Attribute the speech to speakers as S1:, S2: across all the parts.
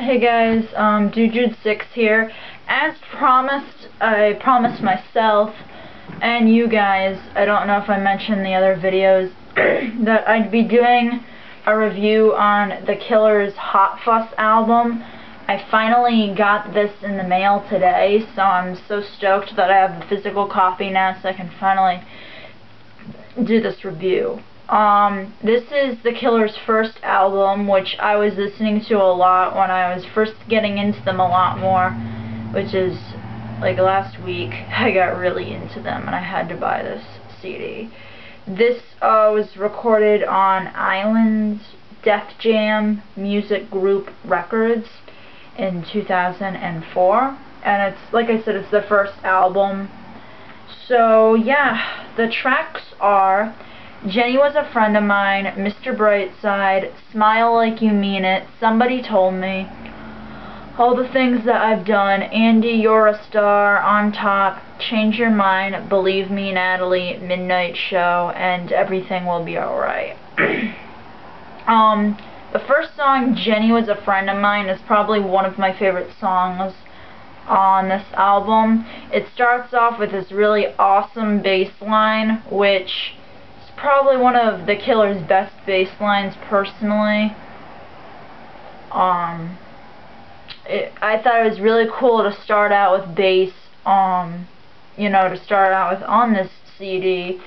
S1: Hey guys, Jude6 here. As promised, I promised myself and you guys, I don't know if I mentioned in the other videos, that I'd be doing a review on The Killer's Hot Fuss album. I finally got this in the mail today, so I'm so stoked that I have the physical copy now so I can finally do this review. This is The Killer's first album, which I was listening to a lot when I was first getting into them a lot more, which is like last week. I got really into them and I had to buy this CD. This was recorded on Island's Def Jam Music Group Records in 2004, and it's, like I said, it's the first album. So yeah, the tracks are Jenny Was a Friend of Mine, Mr. Brightside, Smile Like You Mean It, Somebody Told Me, All the Things That I've Done, Andy, You're a Star, On Top, Change Your Mind, Believe Me Natalie, Midnight Show, and Everything Will Be Alright. The first song, Jenny Was a Friend of Mine, is probably one of my favorite songs on this album. It starts off with this really awesome bass line, which probably one of The Killer's best bass lines personally. I thought it was really cool to start out with bass, you know, to start out with on this CD.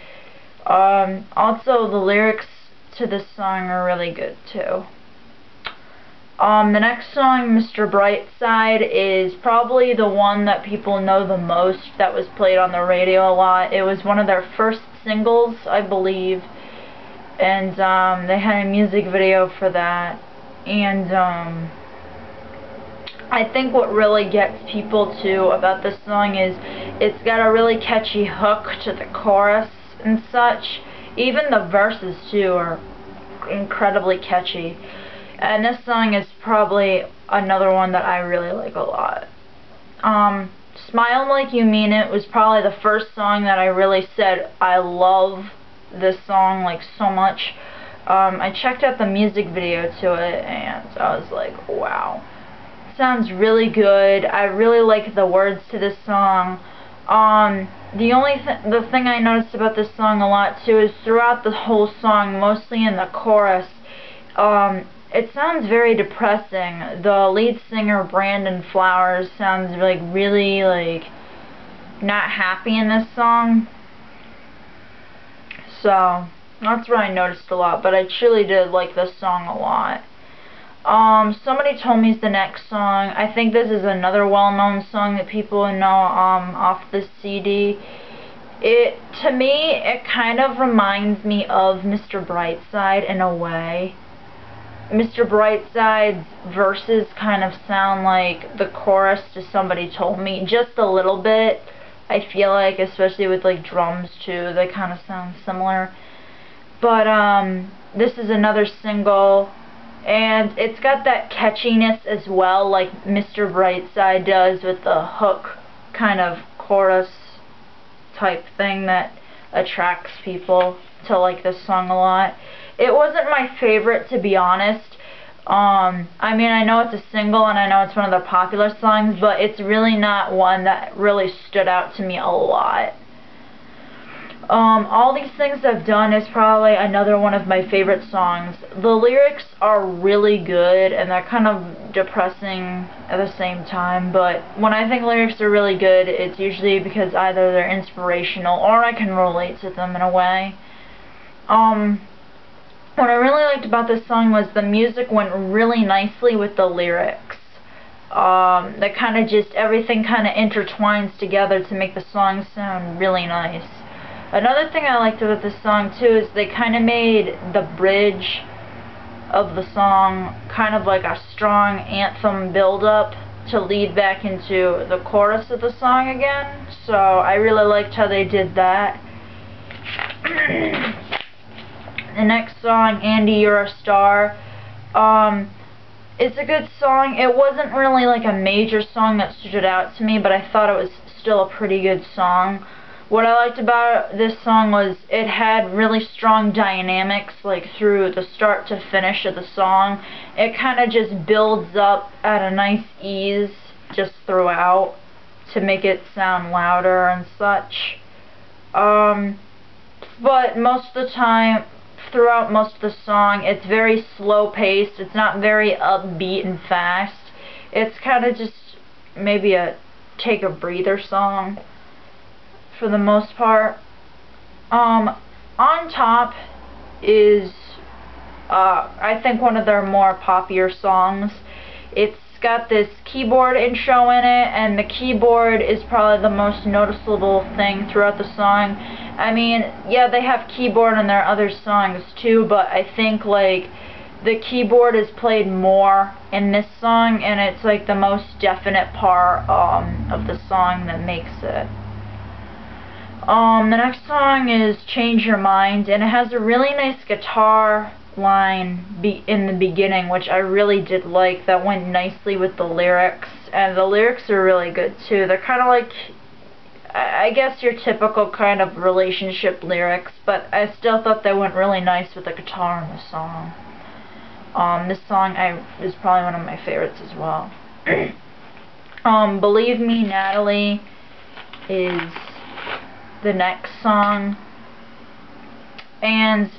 S1: Also, the lyrics to this song are really good too. The next song, Mr. Brightside, is probably the one that people know the most, that was played on the radio a lot. It was one of their first singles, I believe, and they had a music video for that. And I think what really gets people too about this song is it's got a really catchy hook to the chorus and such. Even the verses too are incredibly catchy. And this song is probably another one that I really like a lot. Smile Like You Mean It was probably the first song that I really said I love this song like so much. I checked out the music video to it and I was like, wow, sounds really good. I really like the words to this song. The thing I noticed about this song a lot too is throughout the whole song, mostly in the chorus, it sounds very depressing. The lead singer, Brandon Flowers, sounds like really not happy in this song. So that's what I noticed a lot, but I truly did like this song a lot. Somebody Told Me is the next song. I think this is another well-known song that people know off this CD. To me, it kind of reminds me of Mr. Brightside in a way. Mr. Brightside's verses kind of sound like the chorus to Somebody Told Me, just a little bit. I feel like, especially with like drums too, they kind of sound similar. But this is another single, and it's got that catchiness as well, like Mr. Brightside does, with the hook kind of chorus type thing that attracts people to like this song a lot. It wasn't my favorite, to be honest. I mean, I know it's a single and I know it's one of their popular songs, but it's really not one that really stood out to me a lot. All These Things I've Done is probably another one of my favorite songs. The lyrics are really good and they're kind of depressing at the same time, but when I think lyrics are really good, it's usually because either they're inspirational or I can relate to them in a way. What I really liked about this song was the music went really nicely with the lyrics. That kind of just, everything kind of intertwines together to make the song sound really nice. Another thing I liked about this song too is they kind of made the bridge of the song kind of like a strong anthem build-up to lead back into the chorus of the song again. So I really liked how they did that. The next song, Andy, You're a Star, it's a good song. It wasn't really like a major song that stood out to me, but I thought it was still a pretty good song. What I liked about this song was it had really strong dynamics, like through the start to finish of the song. It kind of just builds up at a nice ease just throughout to make it sound louder and such. But most of the time, throughout most of the song, it's very slow paced. It's not very upbeat and fast. It's kind of just maybe a take a breather song for the most part. On Top is I think one of their more popular songs. It's got this keyboard intro in it, and the keyboard is probably the most noticeable thing throughout the song. I mean, yeah, they have keyboard in their other songs too, but I think like the keyboard is played more in this song, and it's like the most definite part of the song that makes it. The next song is Change Your Mind, and it has a really nice guitar line in the beginning, which I really did like. That went nicely with the lyrics, and the lyrics are really good too. They're kind of like, I guess, your typical kind of relationship lyrics, but I still thought they went really nice with the guitar in the song. This song is probably one of my favorites as well. Believe Me Natalie is the next song, and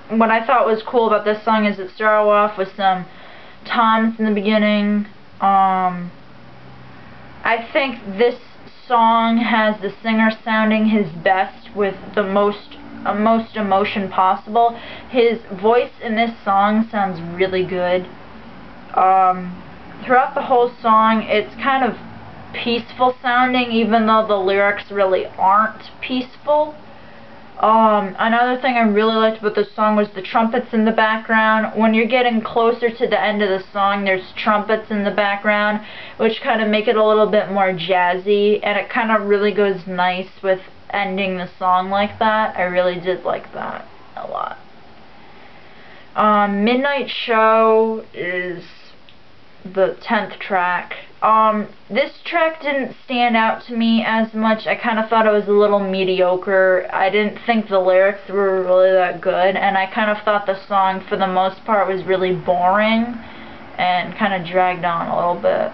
S1: what I thought was cool about this song is it started off with some toms in the beginning. I think this song has the singer sounding his best with the most emotion possible. His voice in this song sounds really good. Throughout the whole song, it's kind of peaceful sounding, even though the lyrics really aren't peaceful. Another thing I really liked about this song was the trumpets in the background. When you're getting closer to the end of the song, there's trumpets in the background, which kind of make it a little bit more jazzy, and it kind of really goes nice with ending the song like that. I really did like that a lot. Midnight Show is the 10th track. This track didn't stand out to me as much. I kind of thought it was a little mediocre. I didn't think the lyrics were really that good, and I kind of thought the song for the most part was really boring and kind of dragged on a little bit.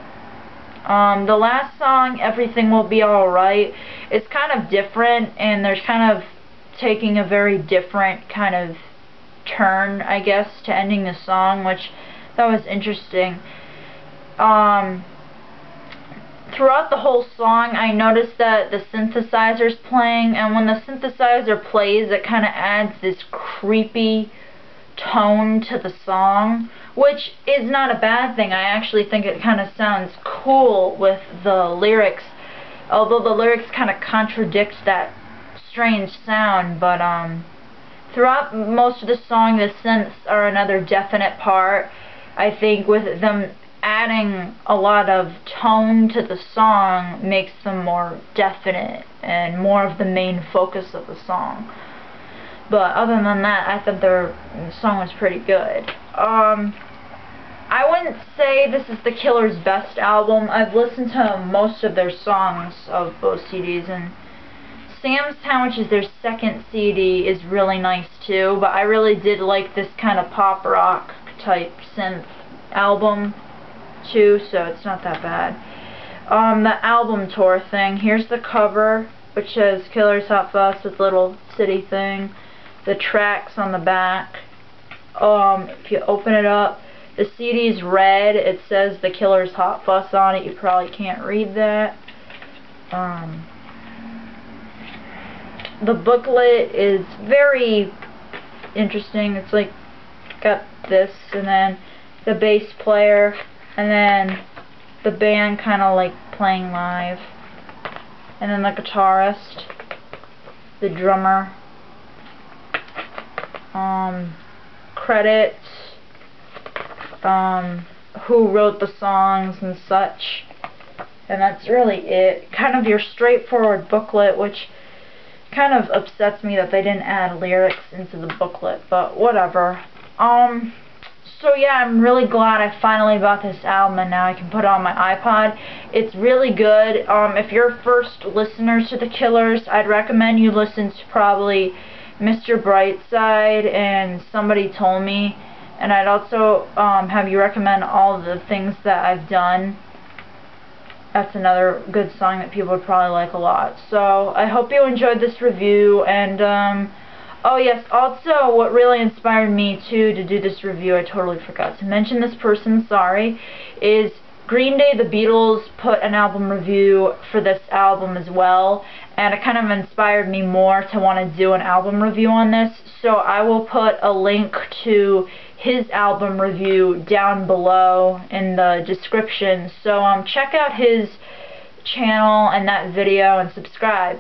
S1: The last song, Everything Will Be Alright, it's kind of different, and there's kind of taking a very different kind of turn, I guess, to ending the song, which that was interesting. Throughout the whole song, I noticed that the synthesizer's playing, and when the synthesizer plays, it kind of adds this creepy tone to the song, which is not a bad thing. I actually think it kind of sounds cool with the lyrics, although the lyrics kind of contradict that strange sound. But throughout most of the song, the synths are another definite part. I think with them adding a lot of tone to the song makes them more definite and more of the main focus of the song. But other than that, I thought the song was pretty good. I wouldn't say this is the Killer's best album. I've listened to most of their songs of both CDs, and Sam's Town, which is their second CD, is really nice too, but I really did like this kind of pop rock type synth album too, so it's not that bad. The album tour thing, here's the cover, which says Killer's Hot Fuss with little city thing. The tracks on the back. If you open it up, the CD's red. It says The Killer's Hot Fuss on it. You probably can't read that. The booklet is very interesting. It's like got this, and then the bass player, and then the band kind of like playing live, and then the guitarist, the drummer, credits, who wrote the songs and such, and that's really it. Kind of your straightforward booklet, which kind of upsets me that they didn't add lyrics into the booklet, but whatever. So yeah, I'm really glad I finally bought this album and now I can put it on my iPod. It's really good. If you're first listeners to The Killers, I'd recommend you listen to probably Mr. Brightside and Somebody Told Me. And I'd also have you recommend All the Things That I've Done. That's another good song that people would probably like a lot. So I hope you enjoyed this review, and oh yes, also what really inspired me too to do this review, I totally forgot to mention this person, sorry, is Green Day, The Beatles put an album review for this album as well, and it kind of inspired me more to want to do an album review on this. So I will put a link to his album review down below in the description. So check out his channel and that video and subscribe.